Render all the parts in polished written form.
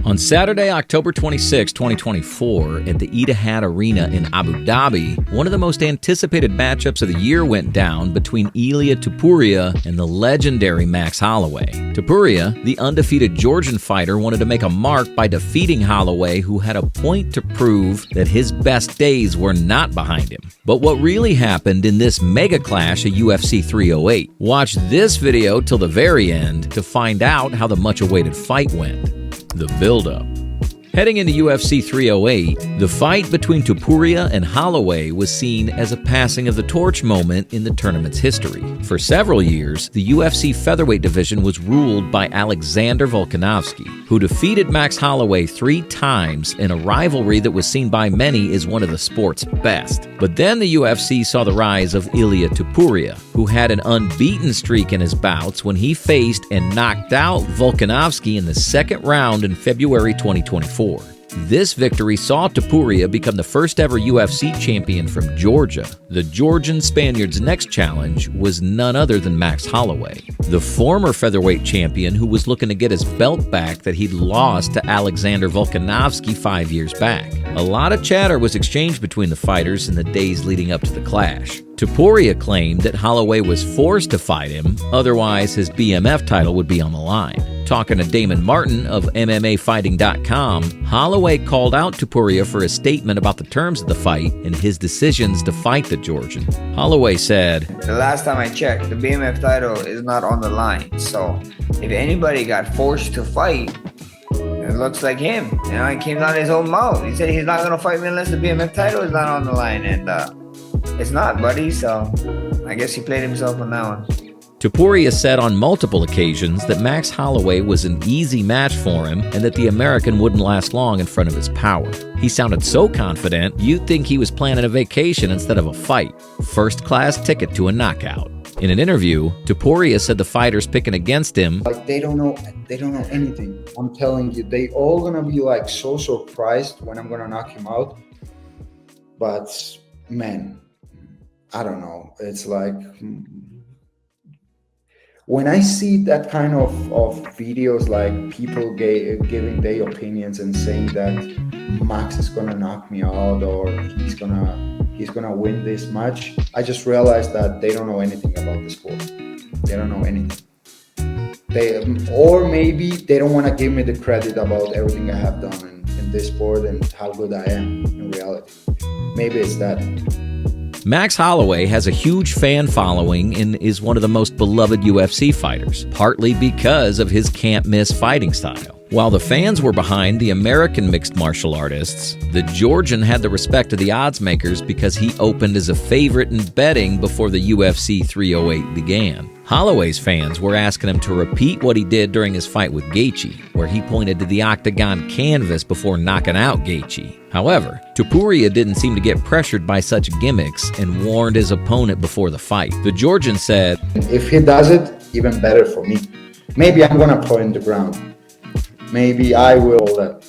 On Saturday, October 26, 2024, at the Etihad Arena in Abu Dhabi, one of the most anticipated matchups of the year went down between Ilya Tupuria and the legendary Max Holloway. Tupuria, the undefeated Georgian fighter, wanted to make a mark by defeating Holloway, who had a point to prove that his best days were not behind him. But what really happened in this mega clash at UFC 308? Watch this video till the very end to find out how the much-awaited fight went. The buildup. Heading into UFC 308, the fight between Tupuria and Holloway was seen as a passing of the torch moment in the tournament's history. For several years, the UFC featherweight division was ruled by Alexander Volkanovski, who defeated Max Holloway 3 times in a rivalry that was seen by many as one of the sport's best. But then the UFC saw the rise of Ilya Tupuria, who had an unbeaten streak in his bouts when he faced and knocked out Volkanovski in the second round in February 2024. This victory saw Tupuria become the first ever UFC champion from Georgia. The Georgian Spaniard's next challenge was none other than Max Holloway, the former featherweight champion who was looking to get his belt back that he'd lost to Alexander Volkanovski 5 years back. A lot of chatter was exchanged between the fighters in the days leading up to the clash. Tupuria claimed that Holloway was forced to fight him, otherwise his BMF title would be on the line. Talking to Damon Martin of MMAfighting.com, Holloway called out Tupuria for his statement about the terms of the fight and his decisions to fight the Georgian. Holloway said, "The last time I checked, the BMF title is not on the line. So if anybody got forced to fight, it looks like him. You know, he came out of his own mouth. He said he's not going to fight me unless the BMF title is not on the line. And it's not, buddy. So I guess he played himself on that one." Tupuria said on multiple occasions that Max Holloway was an easy match for him and that the American wouldn't last long in front of his power. He sounded so confident, you'd think he was planning a vacation instead of a fight. First-class ticket to a knockout. In an interview, Tupuria said the fighters picking against him, like, they don't know anything. I'm telling you, they all gonna be like so surprised when I'm gonna knock him out. But man, I don't know. It's like, when I see that kind of videos, like people giving their opinions and saying that Max is gonna knock me out or he's gonna win this match, I just realized that they don't know anything about the sport. They don't know anything. Or maybe they don't want to give me the credit about everything I have done in this sport and how good I am in reality. Maybe it's that. Max Holloway has a huge fan following and is one of the most beloved UFC fighters, partly because of his can't-miss fighting style. While the fans were behind the American mixed martial artists, the Georgian had the respect of the odds makers because he opened as a favorite in betting before the UFC 308 began. Holloway's fans were asking him to repeat what he did during his fight with Gaethje, where he pointed to the octagon canvas before knocking out Gaethje. However, Tupuria didn't seem to get pressured by such gimmicks and warned his opponent before the fight. The Georgian said, "If he does it, even better for me. Maybe I'm gonna point the ground. Maybe I will that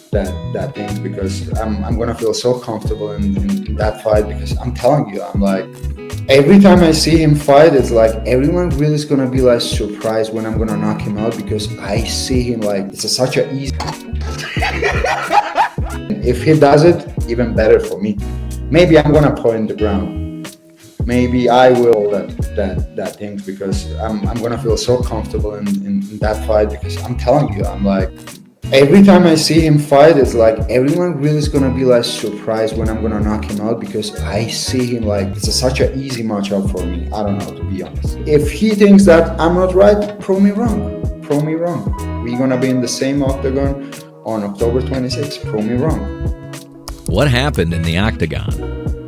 thing because I'm gonna feel so comfortable in that fight because I'm telling you, I'm like, every time I see him fight, it's like everyone really is gonna be like surprised when I'm gonna knock him out because I see him like it's such a easy." If he does it, even better for me. Maybe I'm gonna point the ground. Maybe I will that thing because I'm gonna feel so comfortable in that fight because I'm telling you, I'm like, every time I see him fight, it's like everyone really is gonna be like surprised when I'm gonna knock him out because I see him like it's such an easy matchup for me. I don't know, to be honest. If he thinks that I'm not right, prove me wrong. Prove me wrong. We're gonna be in the same octagon on October 26th. Prove me wrong. What happened in the octagon?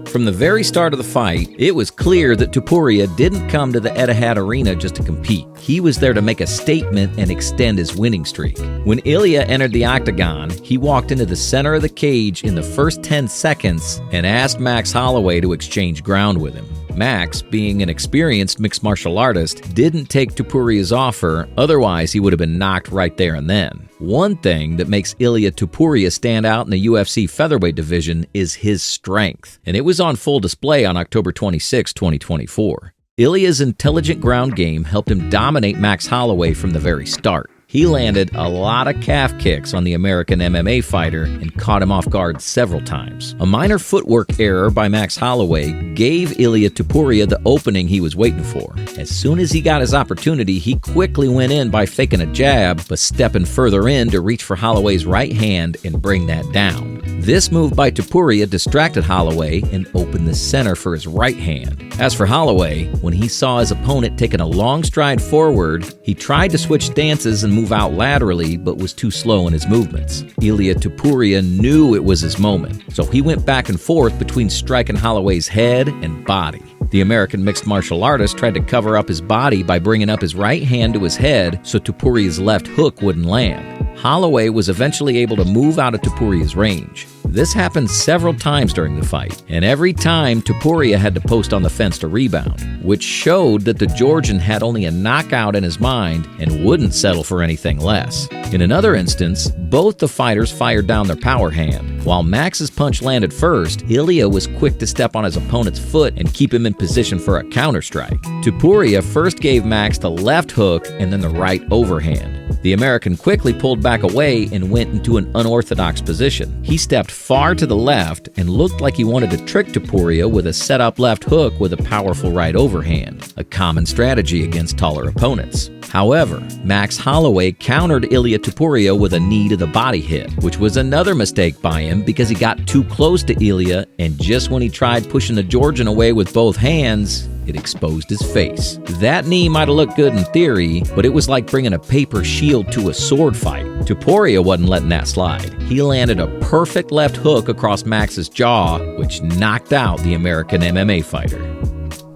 From the very start of the fight, it was clear that Tupuria didn't come to the Etihad Arena just to compete. He was there to make a statement and extend his winning streak. When Ilya entered the octagon, he walked into the center of the cage in the first 10 seconds and asked Max Holloway to exchange ground with him. Max, being an experienced mixed martial artist, didn't take Tupuria's offer, otherwise he would have been knocked right there and then. One thing that makes Ilya Tupuria stand out in the UFC featherweight division is his strength, and it was on full display on October 26, 2024. Ilya's intelligent ground game helped him dominate Max Holloway from the very start. He landed a lot of calf kicks on the American MMA fighter and caught him off guard several times. A minor footwork error by Max Holloway gave Ilya Tupuria the opening he was waiting for. As soon as he got his opportunity, he quickly went in by faking a jab, but stepping further in to reach for Holloway's right hand and bring that down. This move by Tupuria distracted Holloway and opened the center for his right hand. As for Holloway, when he saw his opponent taking a long stride forward, he tried to switch stances and move out laterally, but was too slow in his movements. Ilya Tupuria knew it was his moment, so he went back and forth between striking Holloway's head and body. The American mixed martial artist tried to cover up his body by bringing up his right hand to his head so Tupuria's left hook wouldn't land. Holloway was eventually able to move out of Tupuria's range. This happened several times during the fight, and every time Tupuria had to post on the fence to rebound, which showed that the Georgian had only a knockout in his mind and wouldn't settle for anything less. In another instance, both the fighters fired down their power hand. While Max's punch landed first, Ilya was quick to step on his opponent's foot and keep him in position for a counterstrike. Tupuria first gave Max the left hook and then the right overhand. The American quickly pulled back away and went into an unorthodox position. He stepped far to the left and looked like he wanted to trick Tupuria with a set-up left hook with a powerful right overhand, a common strategy against taller opponents. However, Max Holloway countered Ilya Tupuria with a knee to the body hit, which was another mistake by him because he got too close to Ilya, and just when he tried pushing the Georgian away with both hands, it exposed his face. That knee might have looked good in theory, but it was like bringing a paper shield to a sword fight. Tupuria wasn't letting that slide. He landed a perfect left hook across Max's jaw, which knocked out the American MMA fighter.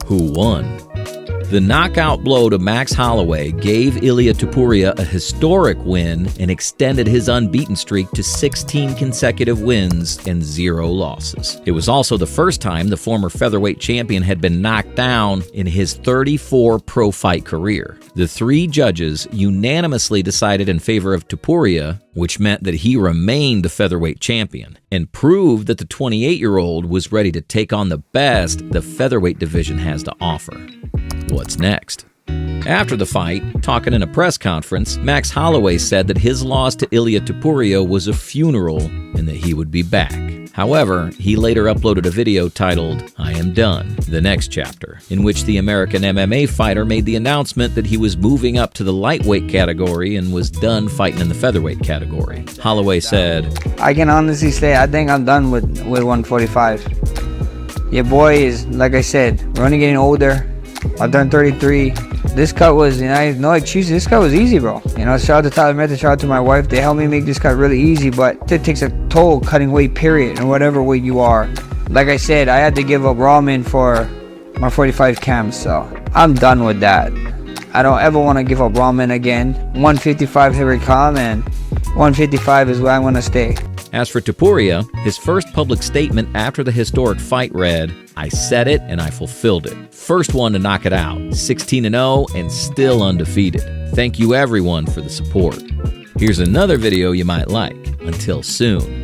Who won? The knockout blow to Max Holloway gave Ilya Tupuria a historic win and extended his unbeaten streak to 16 consecutive wins and 0 losses. It was also the first time the former featherweight champion had been knocked down in his 34 pro fight career. The 3 judges unanimously decided in favor of Tupuria, which meant that he remained the featherweight champion, and proved that the 28-year-old was ready to take on the best the featherweight division has to offer. What's next? After the fight, talking in a press conference, Max Holloway said that his loss to Ilya Tupuria was a funeral and that he would be back. However, he later uploaded a video titled, "I Am Done, the Next Chapter," in which the American MMA fighter made the announcement that he was moving up to the lightweight category and was done fighting in the featherweight category. Holloway said, I can honestly say I think I'm done with 145. Your boy is, like I said, we're only getting older. I've done 33. This cut was, no excuses. This cut was easy, bro. Shout out to Tyler Method, shout out to my wife. They helped me make this cut really easy, but it takes a toll cutting weight, period, and whatever weight you are. Like I said, I had to give up ramen for my 45 cams, so I'm done with that. I don't ever want to give up ramen again. 155 here we come, and 155 is where I want to stay. As for Tupuria, his first public statement after the historic fight read, "I said it and I fulfilled it. First one to knock it out, 16-0 and still undefeated. Thank you everyone for the support." Here's another video you might like. Until soon.